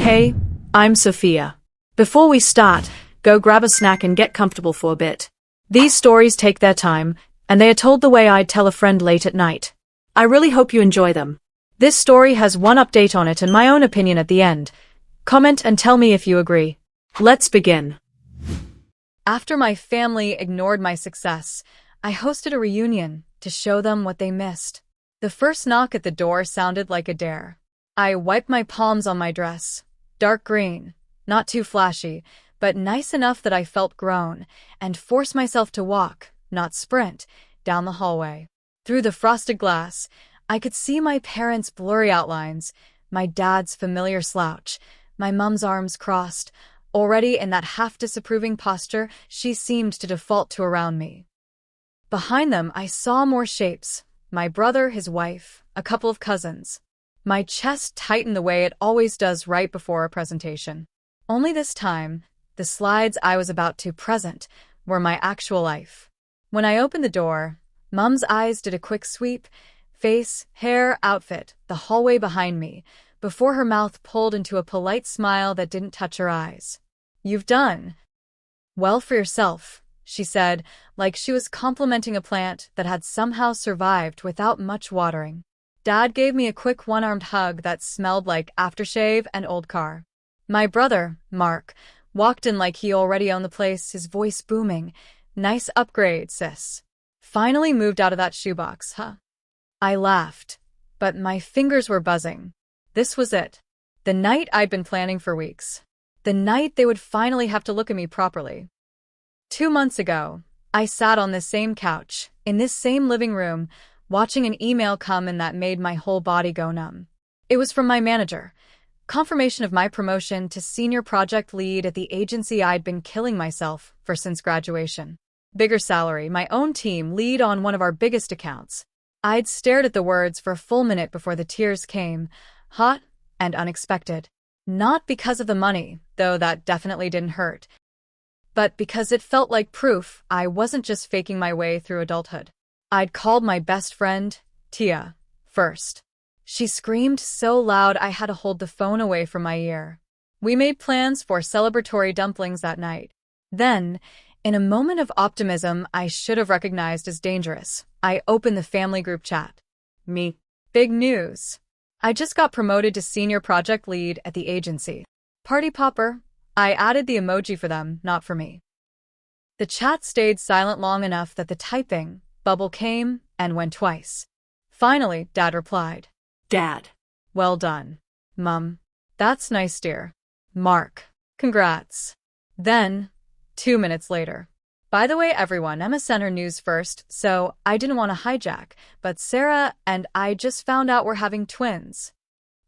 Hey, I'm Sophia. Before we start, go grab a snack and get comfortable for a bit. These stories take their time, and they are told the way I'd tell a friend late at night. I really hope you enjoy them. This story has one update on it and my own opinion at the end. Comment and tell me if you agree. Let's begin. After my family ignored my success, I hosted a reunion to show them what they missed. The first knock at the door sounded like a dare. I wiped my palms on my dress. Dark green, not too flashy, but nice enough that I felt grown, and forced myself to walk, not sprint, down the hallway. Through the frosted glass, I could see my parents' blurry outlines, my dad's familiar slouch, my mum's arms crossed. Already in that half-disapproving posture she seemed to default to around me. Behind them I saw more shapes, my brother, his wife, a couple of cousins. My chest tightened the way it always does right before a presentation. Only this time, the slides I was about to present were my actual life. When I opened the door, Mum's eyes did a quick sweep, face, hair, outfit, the hallway behind me, before her mouth pulled into a polite smile that didn't touch her eyes. "You've done well for yourself," she said, like she was complimenting a plant that had somehow survived without much watering. Dad gave me a quick one-armed hug that smelled like aftershave and old car. My brother, Mark, walked in like he already owned the place, his voice booming. "Nice upgrade, sis. Finally moved out of that shoebox, huh?" I laughed, but my fingers were buzzing. This was it. The night I'd been planning for weeks. The night they would finally have to look at me properly. 2 months ago, I sat on this same couch, in this same living room, watching an email come in that made my whole body go numb. It was from my manager. Confirmation of my promotion to senior project lead at the agency I'd been killing myself for since graduation. Bigger salary, my own team, lead on one of our biggest accounts. I'd stared at the words for a full minute before the tears came, hot and unexpected. Not because of the money, though that definitely didn't hurt, but because it felt like proof I wasn't just faking my way through adulthood. I'd called my best friend, Tia, first. She screamed so loud I had to hold the phone away from my ear. We made plans for celebratory dumplings that night. Then, in a moment of optimism I should have recognized as dangerous, I opened the family group chat. Me. Big news. I just got promoted to senior project lead at the agency. Party popper. I added the emoji for them, not for me. The chat stayed silent long enough that the typing bubble came and went twice. Finally, Dad replied. Dad. Well done, Mum. That's nice, dear. Mark. Congrats. Then, 2 minutes later. By the way, everyone, Emma sent her news first, so I didn't want to hijack, but Sarah and I just found out we're having twins.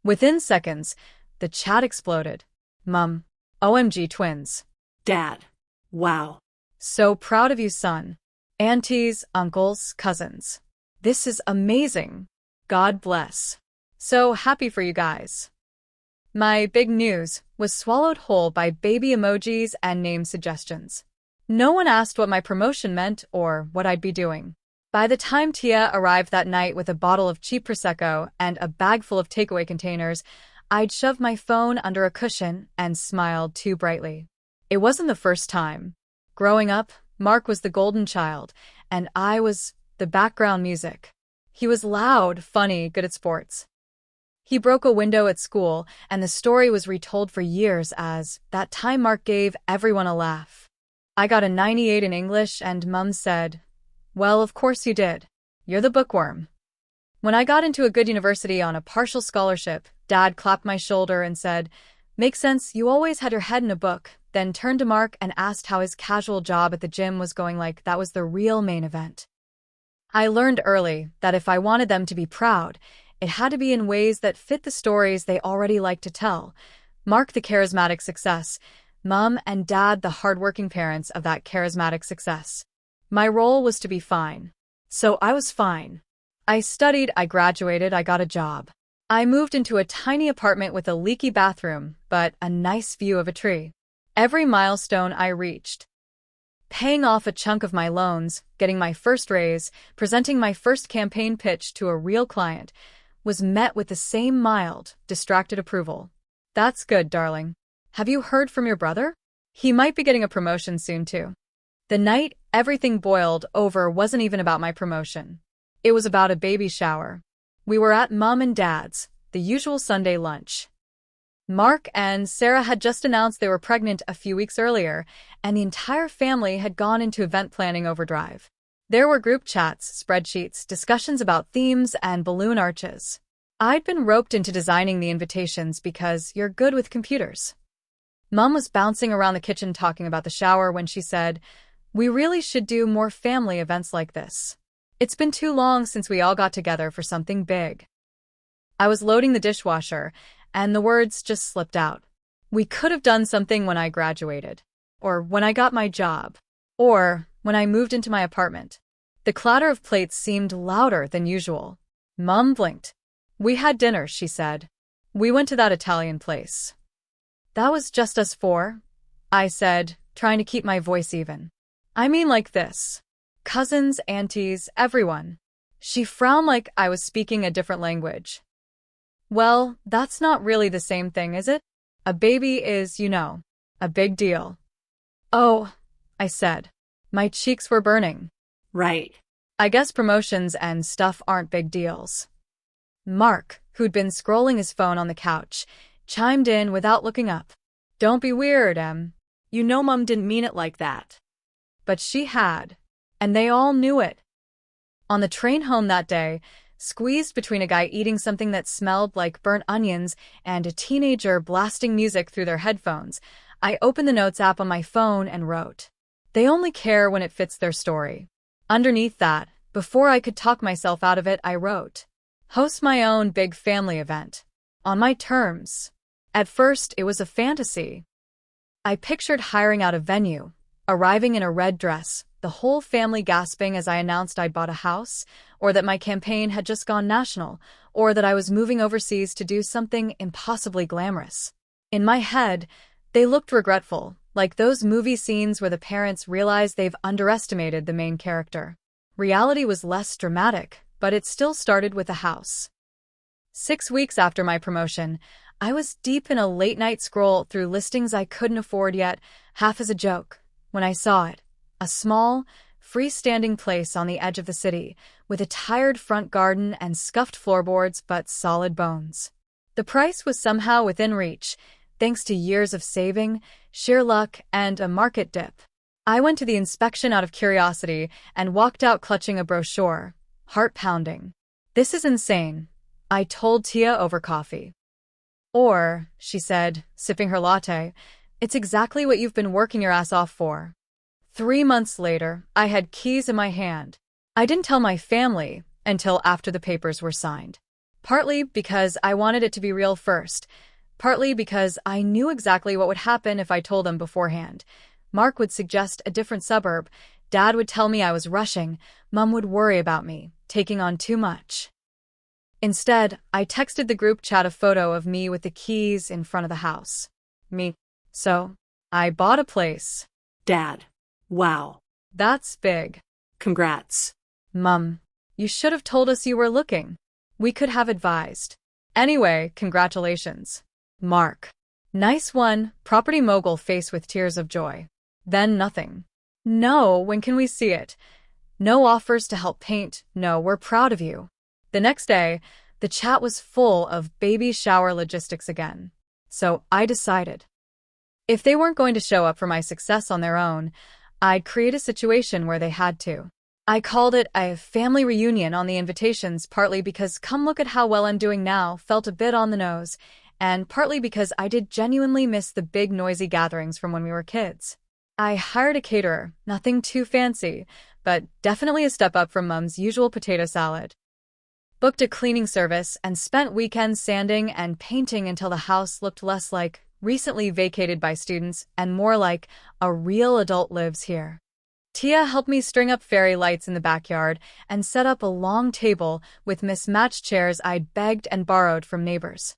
Within seconds, the chat exploded. Mum. OMG twins. Dad. Wow. So proud of you, son. Aunties, uncles, cousins. This is amazing. God bless. So happy for you guys. My big news was swallowed whole by baby emojis and name suggestions. No one asked what my promotion meant or what I'd be doing. By the time Tia arrived that night with a bottle of cheap Prosecco and a bag full of takeaway containers, I'd shoved my phone under a cushion and smiled too brightly. It wasn't the first time. Growing up, Mark was the golden child, and I was the background music. He was loud, funny, good at sports. He broke a window at school, and the story was retold for years as that time Mark gave everyone a laugh. I got a 98 in English, and Mum said, "Well, of course you did. You're the bookworm." When I got into a good university on a partial scholarship, Dad clapped my shoulder and said, "Makes sense, you always had your head in a book," then turned to Mark and asked how his casual job at the gym was going, like that was the real main event. I learned early that if I wanted them to be proud, it had to be in ways that fit the stories they already liked to tell. Mark the charismatic success, Mum and Dad the hardworking parents of that charismatic success. My role was to be fine. So I was fine. I studied, I graduated, I got a job. I moved into a tiny apartment with a leaky bathroom, but a nice view of a tree. Every milestone I reached. Paying off a chunk of my loans, getting my first raise, presenting my first campaign pitch to a real client, was met with the same mild, distracted approval. That's good, darling. Have you heard from your brother? He might be getting a promotion soon, too. The night everything boiled over wasn't even about my promotion. It was about a baby shower. We were at Mom and Dad's, the usual Sunday lunch. Mark and Sarah had just announced they were pregnant a few weeks earlier, and the entire family had gone into event planning overdrive. There were group chats, spreadsheets, discussions about themes, and balloon arches. I'd been roped into designing the invitations because you're good with computers. Mom was bouncing around the kitchen talking about the shower when she said, "We really should do more family events like this. It's been too long since we all got together for something big." I was loading the dishwasher, and the words just slipped out. We could have done something when I graduated, or when I got my job, or when I moved into my apartment. The clatter of plates seemed louder than usual. Mom blinked. "We had dinner," she said. "We went to that Italian place." "That was just us four," I said, trying to keep my voice even. "I mean like this. Cousins, aunties, everyone." She frowned like I was speaking a different language. "Well, that's not really the same thing, is it? A baby is, a big deal." "Oh," I said. My cheeks were burning. Right. "I guess promotions and stuff aren't big deals." Mark, who'd been scrolling his phone on the couch, chimed in without looking up. "Don't be weird, Em." You know Mom didn't mean it like that. But she had, and they all knew it. On the train home that day, squeezed between a guy eating something that smelled like burnt onions and a teenager blasting music through their headphones, I opened the notes app on my phone and wrote, "They only care when it fits their story." Underneath that, before I could talk myself out of it, I wrote, "Host my own big family event. On my terms." At first, it was a fantasy. I pictured hiring out a venue, arriving in a red dress, the whole family gasping as I announced I'd bought a house, or that my campaign had just gone national, or that I was moving overseas to do something impossibly glamorous. In my head, they looked regretful, like those movie scenes where the parents realize they've underestimated the main character. Reality was less dramatic, but it still started with a house. 6 weeks after my promotion, I was deep in a late-night scroll through listings I couldn't afford yet, half as a joke, when I saw it. A small, freestanding place on the edge of the city, with a tired front garden and scuffed floorboards but solid bones. The price was somehow within reach, thanks to years of saving, sheer luck, and a market dip. I went to the inspection out of curiosity and walked out clutching a brochure, heart pounding. "This is insane," I told Tia over coffee. "Or," she said, sipping her latte, "it's exactly what you've been working your ass off for." 3 months later, I had keys in my hand. I didn't tell my family until after the papers were signed. Partly because I wanted it to be real first, partly because I knew exactly what would happen if I told them beforehand. Mark would suggest a different suburb, Dad would tell me I was rushing, Mom would worry about me, taking on too much. Instead, I texted the group chat a photo of me with the keys in front of the house. Me. "So, I bought a place." Dad. Wow. "That's big." Congrats. "Mum, you should have told us you were looking. We could have advised." "Anyway, congratulations." Mark. "Nice one," property mogul face with tears of joy. Then nothing. "No, when can we see it?" "No offers to help paint. No, we're proud of you." The next day, the chat was full of baby shower logistics again. So I decided, if they weren't going to show up for my success on their own, I'd create a situation where they had to. I called it a family reunion on the invitations, partly because "come look at how well I'm doing now" felt a bit on the nose, and partly because I did genuinely miss the big noisy gatherings from when we were kids. I hired a caterer, nothing too fancy, but definitely a step up from Mum's usual potato salad. Booked a cleaning service and spent weekends sanding and painting until the house looked less like recently vacated by students and more like a real adult lives here. Tia helped me string up fairy lights in the backyard and set up a long table with mismatched chairs I'd begged and borrowed from neighbors.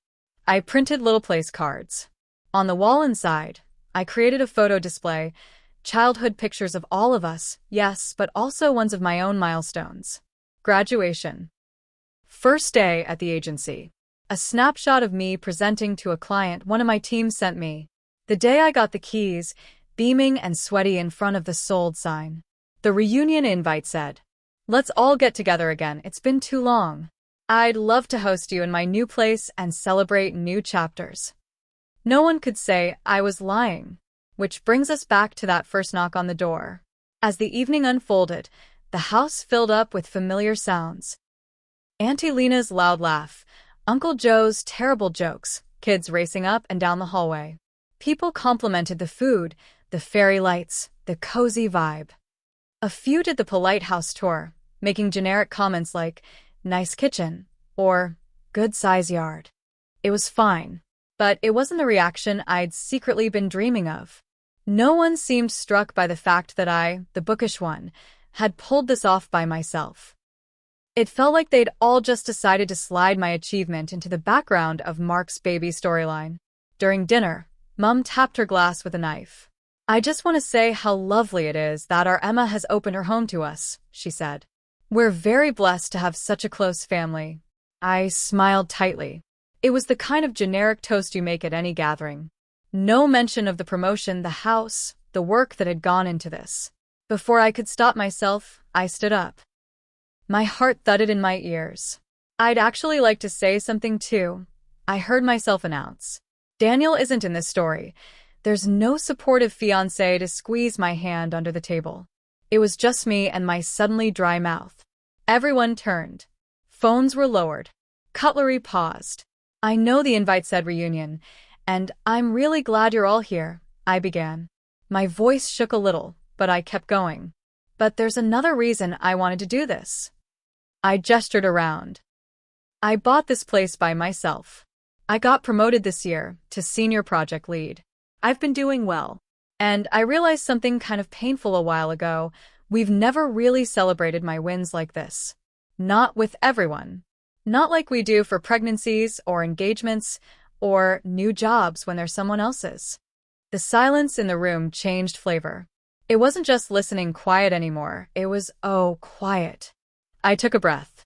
I printed little place cards. On the wall inside, I created a photo display, childhood pictures of all of us, yes, but also ones of my own milestones. Graduation. First day at the agency. A snapshot of me presenting to a client one of my team sent me. The day I got the keys, beaming and sweaty in front of the sold sign. The reunion invite said, "Let's all get together again, it's been too long. I'd love to host you in my new place and celebrate new chapters." No one could say I was lying. Which brings us back to that first knock on the door. As the evening unfolded, the house filled up with familiar sounds. Auntie Lena's loud laugh, Uncle Joe's terrible jokes, kids racing up and down the hallway. People complimented the food, the fairy lights, the cozy vibe. A few did the polite house tour, making generic comments like, "Nice kitchen," or "Good size yard." It was fine, but it wasn't the reaction I'd secretly been dreaming of. No one seemed struck by the fact that I, the bookish one, had pulled this off by myself. It felt like they'd all just decided to slide my achievement into the background of Mark's baby storyline. During dinner, Mum tapped her glass with a knife. "I just want to say how lovely it is that our Emma has opened her home to us," she said. "We're very blessed to have such a close family." I smiled tightly. It was the kind of generic toast you make at any gathering. No mention of the promotion, the house, the work that had gone into this. Before I could stop myself, I stood up. My heart thudded in my ears. I'd actually like to say something too. I heard myself announce. Daniel isn't in this story. There's no supportive fiancé to squeeze my hand under the table. It was just me and my suddenly dry mouth. Everyone turned. Phones were lowered. Cutlery paused. "I know the invite said reunion, and I'm really glad you're all here," I began. My voice shook a little, but I kept going. "But there's another reason I wanted to do this." I gestured around. "I bought this place by myself. I got promoted this year to senior project lead. I've been doing well. And I realized something kind of painful a while ago. We've never really celebrated my wins like this. Not with everyone. Not like we do for pregnancies or engagements or new jobs when they're someone else's." The silence in the room changed flavor. It wasn't just listening quiet anymore, it was, oh, quiet. I took a breath.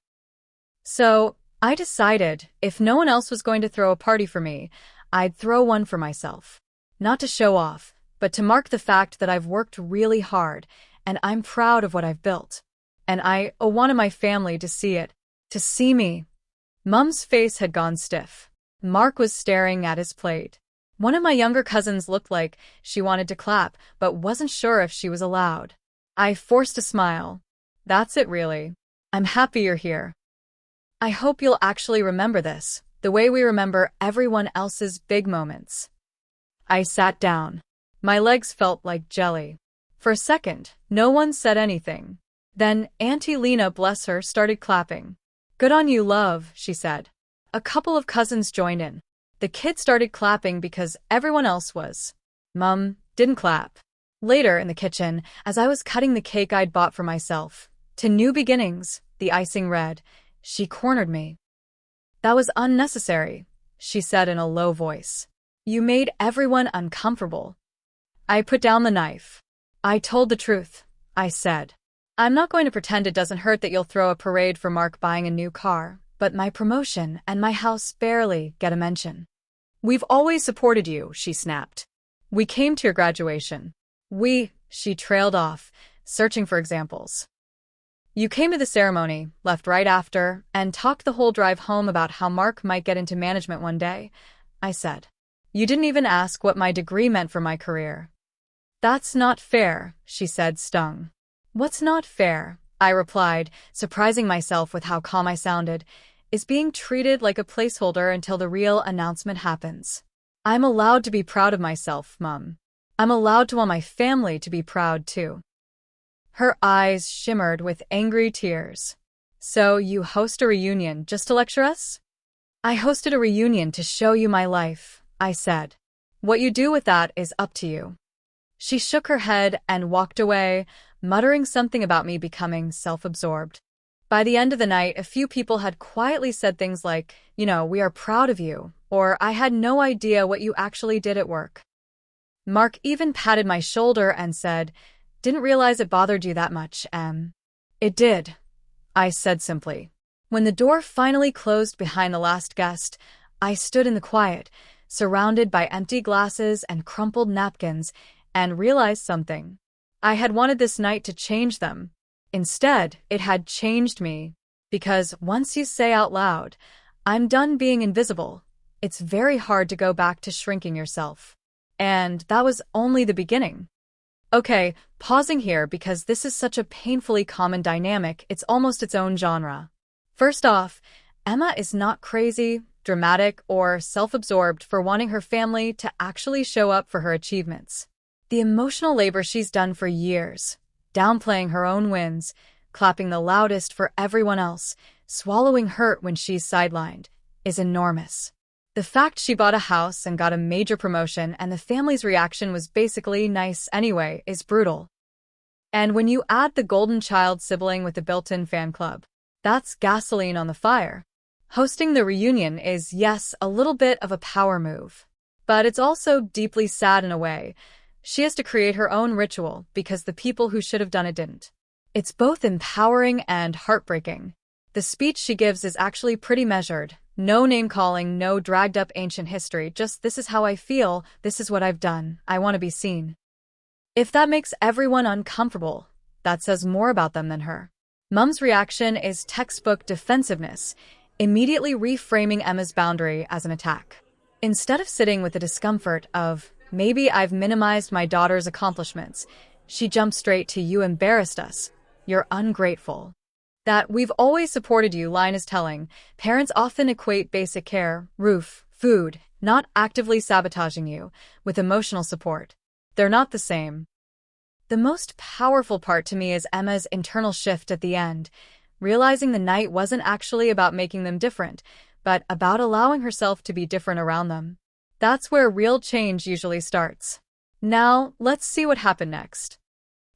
"So, I decided, if no one else was going to throw a party for me, I'd throw one for myself. Not to show off, but to mark the fact that I've worked really hard, and I'm proud of what I've built. And I wanted my family to see it, to see me." Mum's face had gone stiff. Mark was staring at his plate. One of my younger cousins looked like she wanted to clap, but wasn't sure if she was allowed. I forced a smile. "That's it, really. I'm happy you're here. I hope you'll actually remember this, the way we remember everyone else's big moments." I sat down. My legs felt like jelly. For a second, no one said anything. Then Auntie Lena, bless her, started clapping. "Good on you, love," she said. A couple of cousins joined in. The kids started clapping because everyone else was. Mum didn't clap. Later in the kitchen, as I was cutting the cake I'd bought for myself, "To new beginnings," the icing read, she cornered me. "That was unnecessary," she said in a low voice. "You made everyone uncomfortable." I put down the knife. "I told the truth," I said. "I'm not going to pretend it doesn't hurt that you'll throw a parade for Mark buying a new car, but my promotion and my house barely get a mention." "We've always supported you," she snapped. "We came to your graduation." She trailed off, searching for examples. "You came to the ceremony, left right after, and talked the whole drive home about how Mark might get into management one day," I said. "You didn't even ask what my degree meant for my career." "That's not fair," she said, stung. "What's not fair?" I replied, surprising myself with how calm I sounded, "is being treated like a placeholder until the real announcement happens. I'm allowed to be proud of myself, Mum. I'm allowed to want my family to be proud too." Her eyes shimmered with angry tears. "So you host a reunion just to lecture us?" "I hosted a reunion to show you my life," I said. "What you do with that is up to you." She shook her head and walked away, muttering something about me becoming self-absorbed. By the end of the night, a few people had quietly said things like, "We are proud of you," or "I had no idea what you actually did at work." Mark even patted my shoulder and said, "Didn't realize it bothered you that much, Em." "It did," I said simply. When the door finally closed behind the last guest, I stood in the quiet, surrounded by empty glasses and crumpled napkins, and realized something. I had wanted this night to change them. Instead, it had changed me. Because once you say out loud, "I'm done being invisible," it's very hard to go back to shrinking yourself. And that was only the beginning. Okay, pausing here because this is such a painfully common dynamic, it's almost its own genre. First off, Emma is not crazy, dramatic, or self-absorbed for wanting her family to actually show up for her achievements. The emotional labor she's done for years, downplaying her own wins, clapping the loudest for everyone else, swallowing hurt when she's sidelined, is enormous. The fact she bought a house and got a major promotion and the family's reaction was basically nice anyway is brutal. And when you add the golden child sibling with the built-in fan club, that's gasoline on the fire. Hosting the reunion is, yes, a little bit of a power move. But it's also deeply sad in a way. She has to create her own ritual because the people who should have done it didn't. It's both empowering and heartbreaking. The speech she gives is actually pretty measured. No name-calling, no dragged-up ancient history, just "this is how I feel, this is what I've done, I want to be seen." If that makes everyone uncomfortable, that says more about them than her. Mum's reaction is textbook defensiveness, immediately reframing Emma's boundary as an attack. Instead of sitting with the discomfort of, "maybe I've minimized my daughter's accomplishments," she jumps straight to "you embarrassed us. You're ungrateful." That "we've always supported you" line is telling. Parents often equate basic care, roof, food, not actively sabotaging you, with emotional support. They're not the same. The most powerful part to me is Emma's internal shift at the end, realizing the night wasn't actually about making them different, but about allowing herself to be different around them. That's where real change usually starts. Now, let's see what happened next.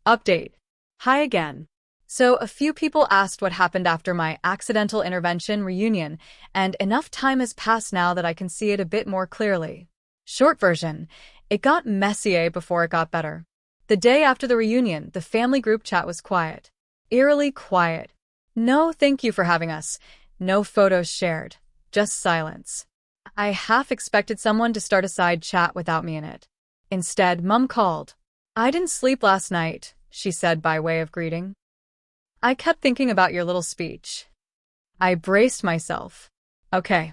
Update. Hi again. So a few people asked what happened after my accidental intervention reunion, and enough time has passed now that I can see it a bit more clearly. Short version, it got messier before it got better. The day after the reunion, the family group chat was quiet. Eerily quiet. No thank you for having us. No photos shared. Just silence. I half expected someone to start a side chat without me in it. Instead, Mum called. "I didn't sleep last night," she said by way of greeting. "I kept thinking about your little speech." I braced myself. "Okay.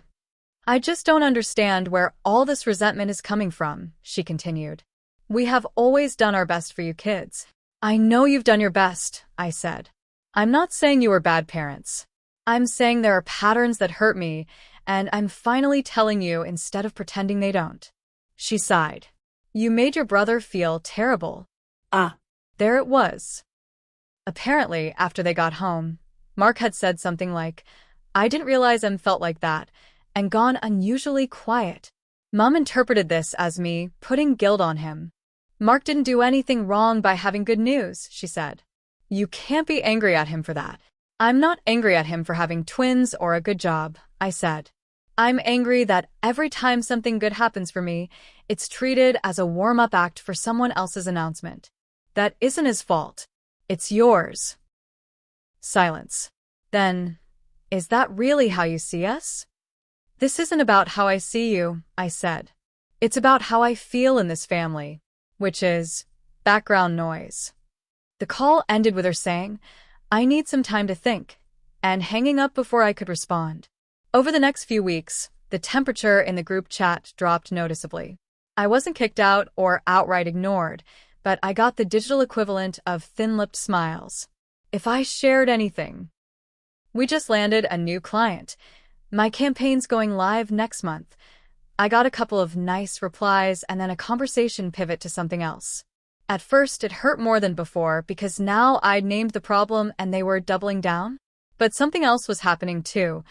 I just don't understand where all this resentment is coming from," she continued. "We have always done our best for you kids." "I know you've done your best," I said. "I'm not saying you were bad parents. I'm saying there are patterns that hurt me, and I'm finally telling you instead of pretending they don't." She sighed. "You made your brother feel terrible." There it was. Apparently, after they got home, Mark had said something like, "I didn't realize Em felt like that," and gone unusually quiet. Mum interpreted this as me putting guilt on him. "Mark didn't do anything wrong by having good news," she said. "You can't be angry at him for that." "I'm not angry at him for having twins or a good job," I said. "I'm angry that every time something good happens for me, it's treated as a warm-up act for someone else's announcement. That isn't his fault. It's yours." Silence. "Then, is that really how you see us?" "This isn't about how I see you," I said. "It's about how I feel in this family," which is background noise. The call ended with her saying, "I need some time to think," and hanging up before I could respond. Over the next few weeks, the temperature in the group chat dropped noticeably. I wasn't kicked out or outright ignored, but I got the digital equivalent of thin-lipped smiles. If I shared anything. "We just landed a new client. My campaign's going live next month." I got a couple of nice replies and then a conversation pivot to something else. At first, it hurt more than before because now I'd named the problem and they were doubling down. But something else was happening too.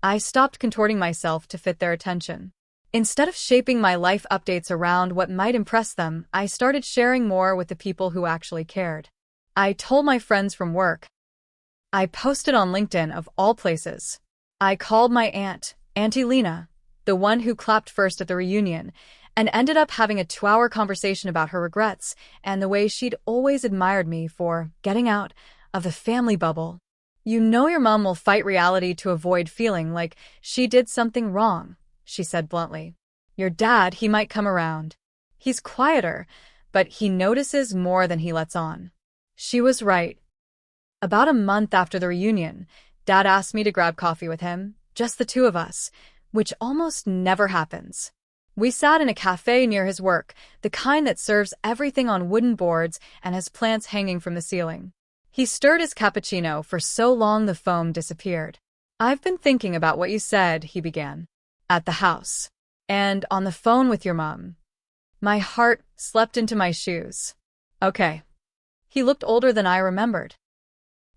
I stopped contorting myself to fit their attention. Instead of shaping my life updates around what might impress them, I started sharing more with the people who actually cared. I told my friends from work. I posted on LinkedIn of all places. I called my aunt, Auntie Lena, the one who clapped first at the reunion, and ended up having a 2-hour conversation about her regrets and the way she'd always admired me for getting out of the family bubble. You know your mom will fight reality to avoid feeling like she did something wrong, she said bluntly. Your dad, he might come around. He's quieter, but he notices more than he lets on. She was right. About a month after the reunion, Dad asked me to grab coffee with him, just the two of us, which almost never happens. We sat in a cafe near his work, the kind that serves everything on wooden boards and has plants hanging from the ceiling. He stirred his cappuccino for so long the foam disappeared. I've been thinking about what you said, he began. At the house. And on the phone with your mom. My heart slept into my shoes. Okay. He looked older than I remembered.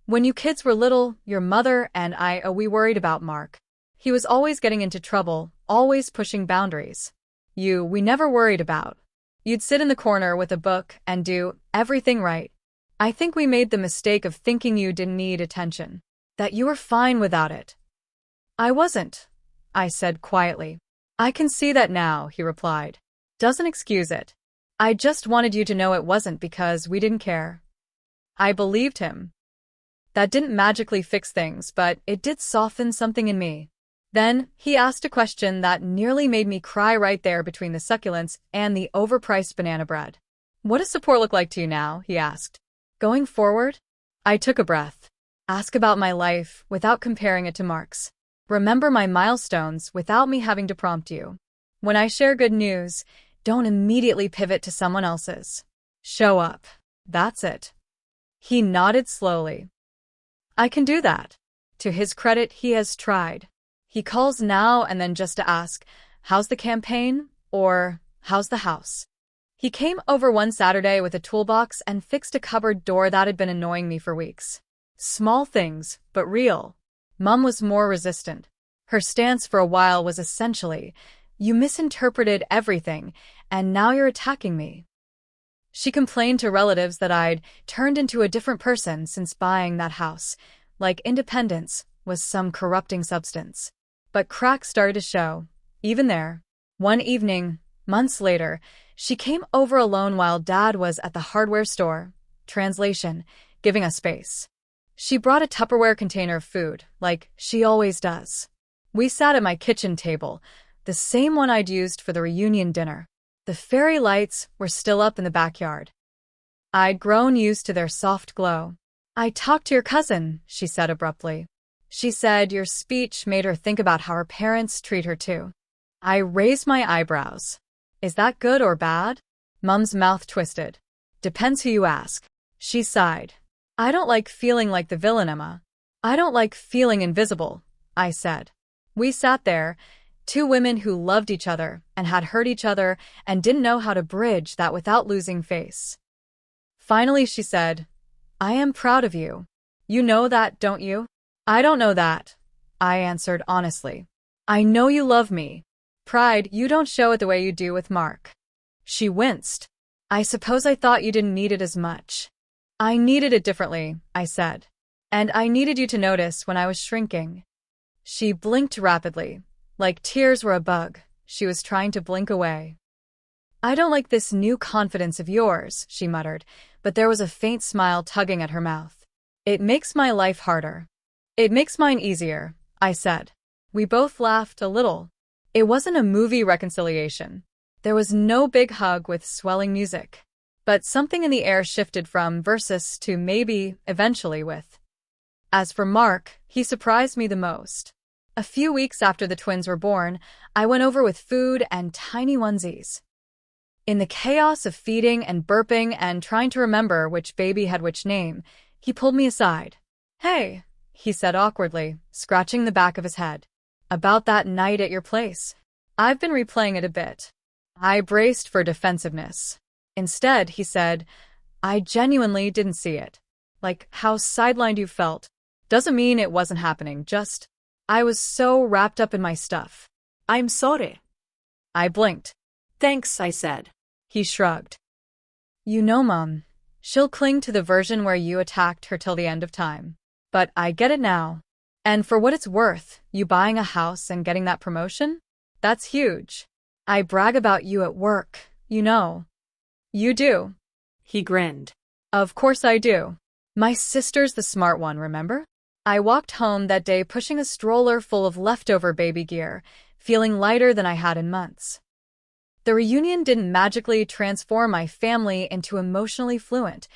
When you kids were little, your mother and we worried about Mark. He was always getting into trouble, always pushing boundaries. We never worried about. You'd sit in the corner with a book and do everything right. I think we made the mistake of thinking you didn't need attention, that you were fine without it. I wasn't, I said quietly. I can see that now, he replied. Doesn't excuse it. I just wanted you to know it wasn't because we didn't care. I believed him. That didn't magically fix things, but it did soften something in me. Then, he asked a question that nearly made me cry right there between the succulents and the overpriced banana bread. What does support look like to you now? He asked. Going forward? I took a breath. Ask about my life without comparing it to Mark's. Remember my milestones without me having to prompt you. When I share good news, don't immediately pivot to someone else's. Show up. That's it. He nodded slowly. I can do that. To his credit, he has tried. He calls now and then just to ask, how's the campaign? Or, how's the house? He came over one Saturday with a toolbox and fixed a cupboard door that had been annoying me for weeks. Small things, but real. Mom was more resistant. Her stance for a while was essentially, you misinterpreted everything, and now you're attacking me. She complained to relatives that I'd turned into a different person since buying that house, like independence was some corrupting substance. But cracks started to show, even there. One evening, months later, she came over alone while Dad was at the hardware store, translation, giving us space. She brought a Tupperware container of food, like she always does. We sat at my kitchen table, the same one I'd used for the reunion dinner. The fairy lights were still up in the backyard. I'd grown used to their soft glow. I talked to your cousin, she said abruptly. She said your speech made her think about how her parents treat her too. I raised my eyebrows. Is that good or bad? Mum's mouth twisted. Depends who you ask. She sighed. I don't like feeling like the villain, Emma. I don't like feeling invisible, I said. We sat there, two women who loved each other and had hurt each other and didn't know how to bridge that without losing face. Finally, she said, I am proud of you. You know that, don't you? I don't know that, I answered honestly. I know you love me. Pride, you don't show it the way you do with Mark. She winced. I suppose I thought you didn't need it as much. I needed it differently, I said. And I needed you to notice when I was shrinking. She blinked rapidly. Like tears were a bug, she was trying to blink away. I don't like this new confidence of yours, she muttered, but there was a faint smile tugging at her mouth. It makes my life harder. It makes mine easier, I said. We both laughed a little. It wasn't a movie reconciliation. There was no big hug with swelling music. But something in the air shifted from versus to maybe, eventually with. As for Mark, he surprised me the most. A few weeks after the twins were born, I went over with food and tiny onesies. In the chaos of feeding and burping and trying to remember which baby had which name, he pulled me aside. Hey, he said awkwardly, scratching the back of his head. About that night at your place. I've been replaying it a bit. I braced for defensiveness. Instead, he said, I genuinely didn't see it. Like how sidelined you felt. Doesn't mean it wasn't happening, just I was so wrapped up in my stuff. I'm sorry. I blinked. Thanks, I said. He shrugged. You know, Mom, she'll cling to the version where you attacked her till the end of time. But I get it now. And for what it's worth, you buying a house and getting that promotion? That's huge. I brag about you at work, you know. You do. He grinned. Of course I do. My sister's the smart one, remember? I walked home that day pushing a stroller full of leftover baby gear, feeling lighter than I had in months. The reunion didn't magically transform my family into emotionally fluent,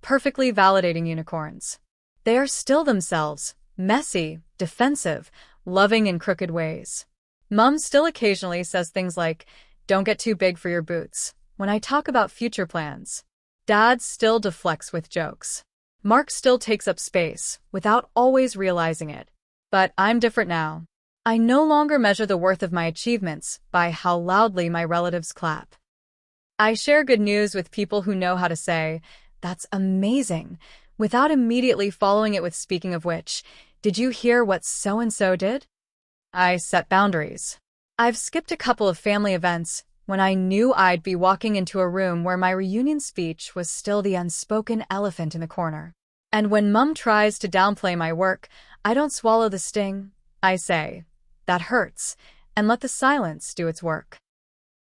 perfectly validating unicorns. They are still themselves, messy, defensive, loving in crooked ways. Mom still occasionally says things like, "Don't get too big for your boots," when I talk about future plans. Dad still deflects with jokes. Mark still takes up space, without always realizing it. But I'm different now. I no longer measure the worth of my achievements by how loudly my relatives clap. I share good news with people who know how to say, "That's amazing," without immediately following it with "Speaking of which, did you hear what so-and-so did?" I set boundaries. I've skipped a couple of family events when I knew I'd be walking into a room where my reunion speech was still the unspoken elephant in the corner. And when Mom tries to downplay my work, I don't swallow the sting. I say, "That hurts," and let the silence do its work.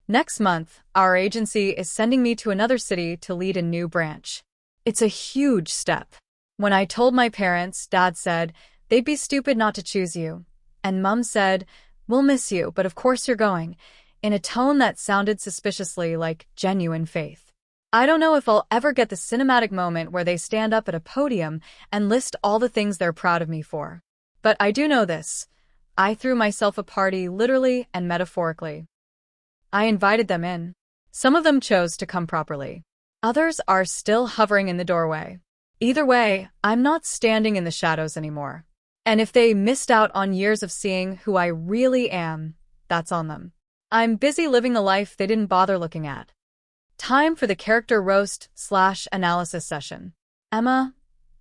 Next month, our agency is sending me to another city to lead a new branch. It's a huge step. When I told my parents, Dad said, "They'd be stupid not to choose you." And Mom said, "We'll miss you, but of course you're going," in a tone that sounded suspiciously like genuine faith. I don't know if I'll ever get the cinematic moment where they stand up at a podium and list all the things they're proud of me for. But I do know this. I threw myself a party literally and metaphorically. I invited them in. Some of them chose to come properly. Others are still hovering in the doorway. Either way, I'm not standing in the shadows anymore. And if they missed out on years of seeing who I really am, that's on them. I'm busy living the life they didn't bother looking at. Time for the character roast/analysis session. Emma.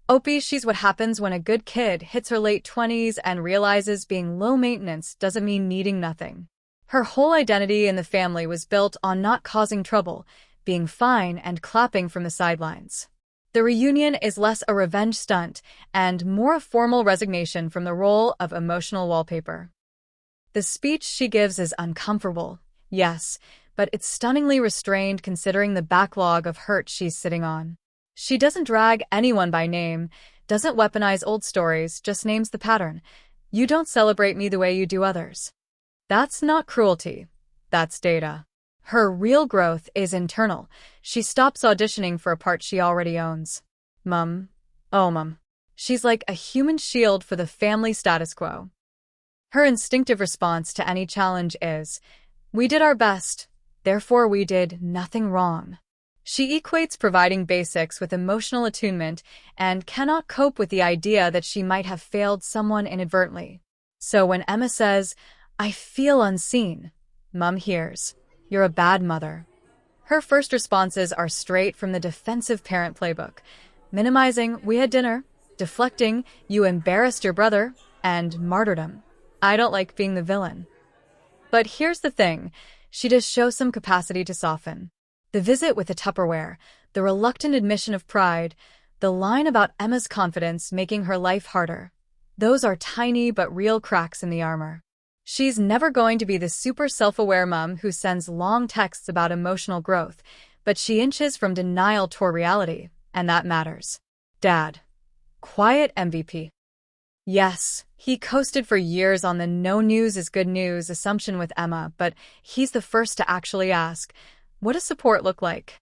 Opie, she's what happens when a good kid hits her late 20s and realizes being low maintenance doesn't mean needing nothing. Her whole identity in the family was built on not causing trouble, being fine and clapping from the sidelines. The reunion is less a revenge stunt and more a formal resignation from the role of emotional wallpaper. The speech she gives is uncomfortable, yes, but it's stunningly restrained considering the backlog of hurt she's sitting on. She doesn't drag anyone by name, doesn't weaponize old stories, just names the pattern. "You don't celebrate me the way you do others." That's not cruelty. That's data. Her real growth is internal. She stops auditioning for a part she already owns. Mum. Oh, Mum. She's like a human shield for the family status quo. Her instinctive response to any challenge is, "We did our best, therefore we did nothing wrong." She equates providing basics with emotional attunement and cannot cope with the idea that she might have failed someone inadvertently. So when Emma says, "I feel unseen," Mum hears, "You're a bad mother." Her first responses are straight from the defensive parent playbook, minimizing, "We had dinner," deflecting, "You embarrassed your brother," and martyrdom. I don't like being the villain. But here's the thing, she does show some capacity to soften. The visit with the Tupperware, the reluctant admission of pride, the line about Emma's confidence making her life harder. Those are tiny but real cracks in the armor. She's never going to be the super self-aware mom who sends long texts about emotional growth, but she inches from denial toward reality, and that matters. Dad. Quiet MVP. Yes, he coasted for years on the "no news is good news" assumption with Emma, but he's the first to actually ask, "What does support look like?"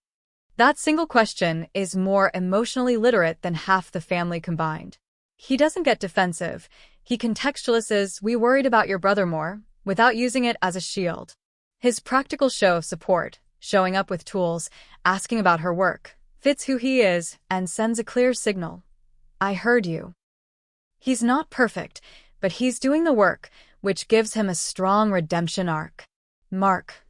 That single question is more emotionally literate than half the family combined. He doesn't get defensive. He contextualizes, "We worried about your brother more," without using it as a shield. His practical show of support, showing up with tools, asking about her work, fits who he is and sends a clear signal. "I heard you." He's not perfect, but he's doing the work, which gives him a strong redemption arc. Mark.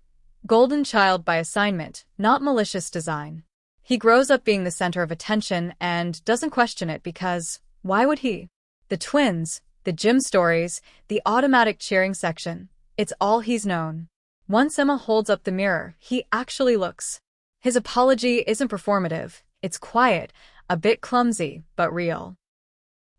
Golden child by assignment, not malicious design. He grows up being the center of attention and doesn't question it because, why would he? The twins, the gym stories, the automatic cheering section, it's all he's known. Once Emma holds up the mirror, he actually looks. His apology isn't performative, it's quiet, a bit clumsy, but real.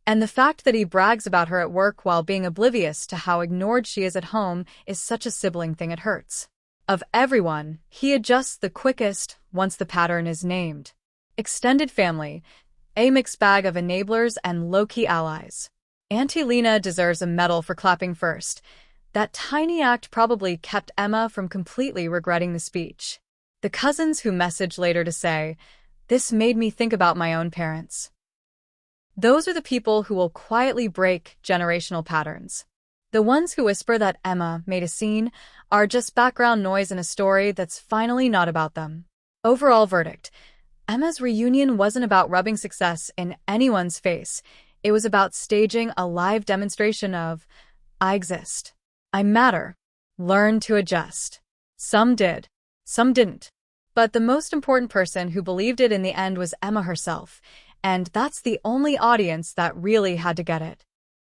And the fact that he brags about her at work while being oblivious to how ignored she is at home is such a sibling thing it hurts. Of everyone, he adjusts the quickest once the pattern is named. Extended family, a mixed bag of enablers and low-key allies. Auntie Lena deserves a medal for clapping first. That tiny act probably kept Emma from completely regretting the speech. The cousins who messaged later to say, "This made me think about my own parents." Those are the people who will quietly break generational patterns. The ones who whisper that Emma made a scene are just background noise in a story that's finally not about them. Overall verdict: Emma's reunion wasn't about rubbing success in anyone's face. It was about staging a live demonstration of, "I exist. I matter. Learn to adjust." Some did. Some didn't. But the most important person who believed it in the end was Emma herself, and that's the only audience that really had to get it.